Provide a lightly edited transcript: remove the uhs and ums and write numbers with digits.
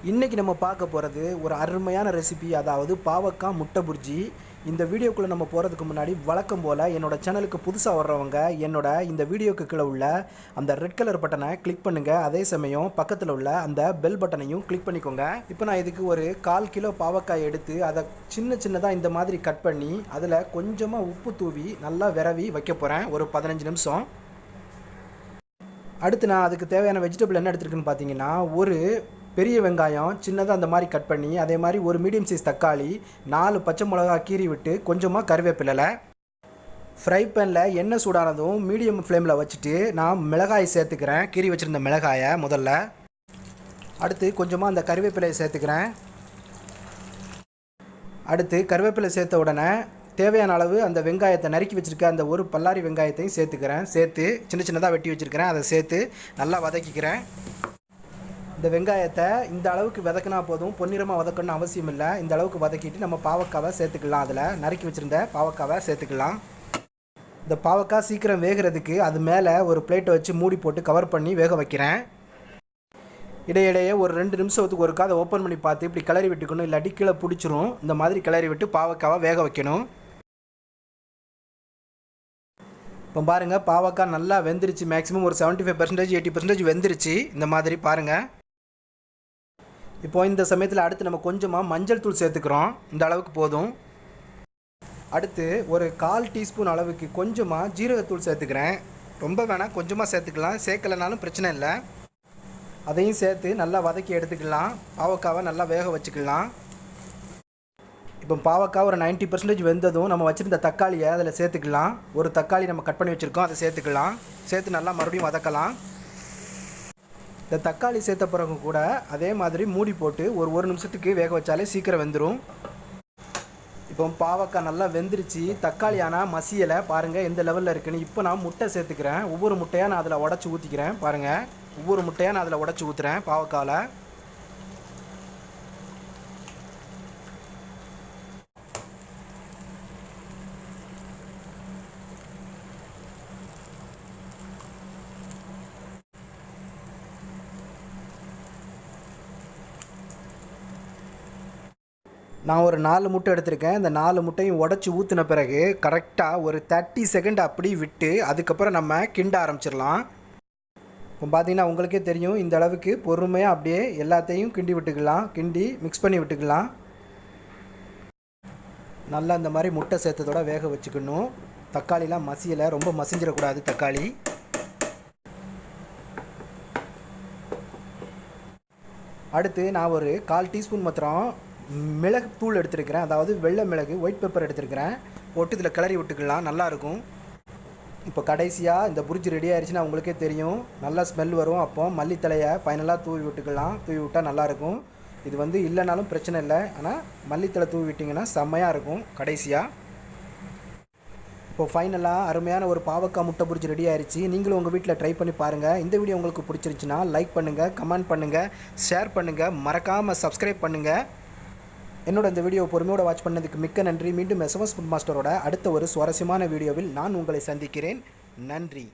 இன்றைக்கி நம்ம பார்க்க போகிறது ஒரு அருமையான ரெசிபி, அதாவது பாவக்காய் முட்டை புர்ஜி. இந்த வீடியோக்குள்ளே நம்ம போகிறதுக்கு முன்னாடி வழக்கம் போல் என்னோடய சேனலுக்கு புதுசாக வர்றவங்க இந்த வீடியோக்கு கீழே உள்ள அந்த ரெட் கலர் பட்டனை கிளிக் பண்ணுங்கள். அதே சமயம் பக்கத்தில் உள்ள அந்த பெல் பட்டனையும் கிளிக் பண்ணிக்கோங்க. இப்போ நான் இதுக்கு ஒரு 1/4 கிலோ பாவக்காய் எடுத்து அதை சின்னதாக இந்த மாதிரி கட் பண்ணி அதில் கொஞ்சமாக உப்பு தூவி நல்லா விரவி வைக்க போகிறேன் ஒரு 15 நிமிஷம். அடுத்து நான் அதுக்கு தேவையான வெஜிடபிள் என்ன எடுத்துருக்குன்னு பார்த்தீங்கன்னா, ஒரு பெரிய வெங்காயம் சின்னதாக அந்த மாதிரி கட் பண்ணி, அதே மாதிரி ஒரு மீடியம் சைஸ் தக்காளி, 4 பச்சை மிளகா கீறி விட்டு, கொஞ்சமாக கருவேப்பிலை. ஃப்ரை பேனில் எண்ணெய் சூடானதும் மீடியம் ஃப்ளேமில் வச்சுட்டு நான் மிளகாய் சேர்த்துக்கிறேன். கீறி வச்சுருந்த மிளகாயை முதல்ல. அடுத்து கொஞ்சமாக அந்த கருவேப்பிலையை சேர்த்துக்கிறேன். அடுத்து கருவேப்பிலை சேர்த்த உடனே தேவையான அளவு அந்த வெங்காயத்தை நறுக்கி வச்சுருக்க அந்த ஒரு பல்லாரி வெங்காயத்தையும் சேர்த்துக்கிறேன். சேர்த்து சின்னதாக வெட்டி வச்சுருக்கிறேன். அதை சேர்த்து நல்லா வதக்கிக்கிறேன். இந்த வெங்காயத்தை இந்த அளவுக்கு வதக்கினா போதும், பொன்னிறமாக வதக்கணும்னு அவசியம் இல்லை. இந்த அளவுக்கு வதக்கிட்டு நம்ம பாவக்காவை சேர்த்துக்கலாம். அதில் நறுக்கி வச்சுருந்த பாவக்காவை சேர்த்துக்கலாம். இந்த பாவக்காய் சீக்கிரம் வேகிறதுக்கு அது மேலே ஒரு பிளேட்டை வச்சு மூடி போட்டு கவர் பண்ணி வேக வைக்கிறேன். இடையிடையே ஒரு 2 நிமிஷத்துக்கு ஒருக்கா அதை ஓப்பன் பண்ணி பார்த்து இப்படி கிளறி விட்டுக்கணும், இல்லாட்டி கீழே பிடிச்சிரும். இந்த மாதிரி கிளறி விட்டு பாவக்காவை வேக வைக்கணும். இப்போ பாருங்கள், பாவக்காய் நல்லா வெந்துருச்சு. மேக்ஸிமம் ஒரு 75% 80% வெந்துருச்சு. இந்த மாதிரி பாருங்கள். இப்போ இந்த சமயத்தில் அடுத்து நம்ம கொஞ்சமாக மஞ்சள் தூள் சேர்த்துக்கிறோம். இந்த அளவுக்கு போதும். அடுத்து ஒரு 1/4 டீஸ்பூன் அளவுக்கு கொஞ்சமாக ஜீரகத்தூள் சேர்த்துக்கிறேன். ரொம்ப வேணாம், கொஞ்சமாக சேர்த்துக்கலாம். சேர்க்கலைனாலும் பிரச்சனை இல்லை. அதையும் சேர்த்து நல்லா வதக்கி எடுத்துக்கலாம். பாவக்காவை நல்லா வேக வச்சுக்கலாம். இப்போ பாவக்காய் ஒரு 90% வெந்ததும் நம்ம வச்சுருந்த தக்காளியை அதில் சேர்த்துக்கலாம். ஒரு தக்காளி நம்ம கட் பண்ணி வச்சுருக்கோம், அதை சேர்த்துக்கலாம். சேர்த்து நல்லா மறுபடியும் வதக்கலாம். இந்த தக்காளி சேர்த்த பிறகு கூட அதே மாதிரி மூடி போட்டு ஒரு நிமிஷத்துக்கு வேக வச்சாலே சீக்கிரம் வெந்துடும். இப்போ பாவக்காய் நல்லா வெந்துருச்சு. தக்காளி ஆனால் மசியலை பாருங்கள் எந்த லெவலில் இருக்குன்னு. இப்போ நான் முட்டை சேர்த்துக்கிறேன். ஒவ்வொரு முட்டையாக நான் அதில் உடச்சி ஊற்றிக்கிறேன். பாருங்கள், ஒவ்வொரு முட்டையாக நான் அதில் உடச்சி ஊற்றுறேன் பாவக்காவில். நான் ஒரு 4 முட்டை எடுத்திருக்கேன். இந்த 4 முட்டையும் உடச்சி ஊற்றின பிறகு கரெக்டாக ஒரு 30 செகண்ட் அப்படி விட்டு அதுக்கப்புறம் நம்ம கிண்ட ஆரம்பிச்சிடலாம். இப்போ பார்த்தீங்கன்னா உங்களுக்கே தெரியும், இந்த அளவுக்கு பொறுமையாக அப்படியே எல்லாத்தையும் கிண்டி விட்டுக்கலாம். கிண்டி மிக்ஸ் பண்ணி விட்டுக்கலாம். நல்லா இந்த மாதிரி முட்டை சேர்த்ததோட வேக வச்சுக்கணும். தக்காளிலாம் மசியலை, ரொம்ப மசிஞ்சிடக்கூடாது தக்காளி. அடுத்து நான் ஒரு 1/4 டீஸ்பூன் மாத்திரம் மிளகு தூள் எடுத்துருக்கிறேன். அதாவது வெள்ளை மிளகு, ஒயிட் பெப்பர் எடுத்துருக்கிறேன். போட்டு இதில் கிளறி விட்டுக்கலாம், நல்லாயிருக்கும். இப்போ கடைசியாக இந்த புர்ஜி ரெடி ஆயிடுச்சுன்னா உங்களுக்கே தெரியும், நல்லா ஸ்மெல் வரும். அப்போ மல்லித்தலையை ஃபைனலாக தூவி விட்டுக்கலாம். தூவி விட்டால் நல்லாயிருக்கும். இது இல்லைனாலும் பிரச்சனை இல்லை, ஆனால் மல்லித்தலை தூவி விட்டிங்கன்னா செம்மையாக இருக்கும். கடைசியாக இப்போ ஃபைனலாக அருமையான ஒரு பாவக்காய் முட்டை புர்ஜி ரெடி ஆயிடுச்சு. நீங்களும் உங்கள் வீட்டில் ட்ரை பண்ணி பாருங்கள். இந்த வீடியோ உங்களுக்கு பிடிச்சிருந்துச்சுன்னா லைக் பண்ணுங்கள், கமெண்ட் பண்ணுங்கள், ஷேர் பண்ணுங்கள், மறக்காமல் சப்ஸ்கிரைப் பண்ணுங்கள். என்னோட இந்த வீடியோ பொறுமையோடு வாட்ச் பண்ணதுக்கு மிக்க நன்றி. மீண்டும் எஸ்எம்எஸ் ஃபுட் மாஸ்டரோட அடுத்த ஒரு சுவாரஸ்யமான வீடியோவில் நான் உங்களை சந்திக்கிறேன். நன்றி.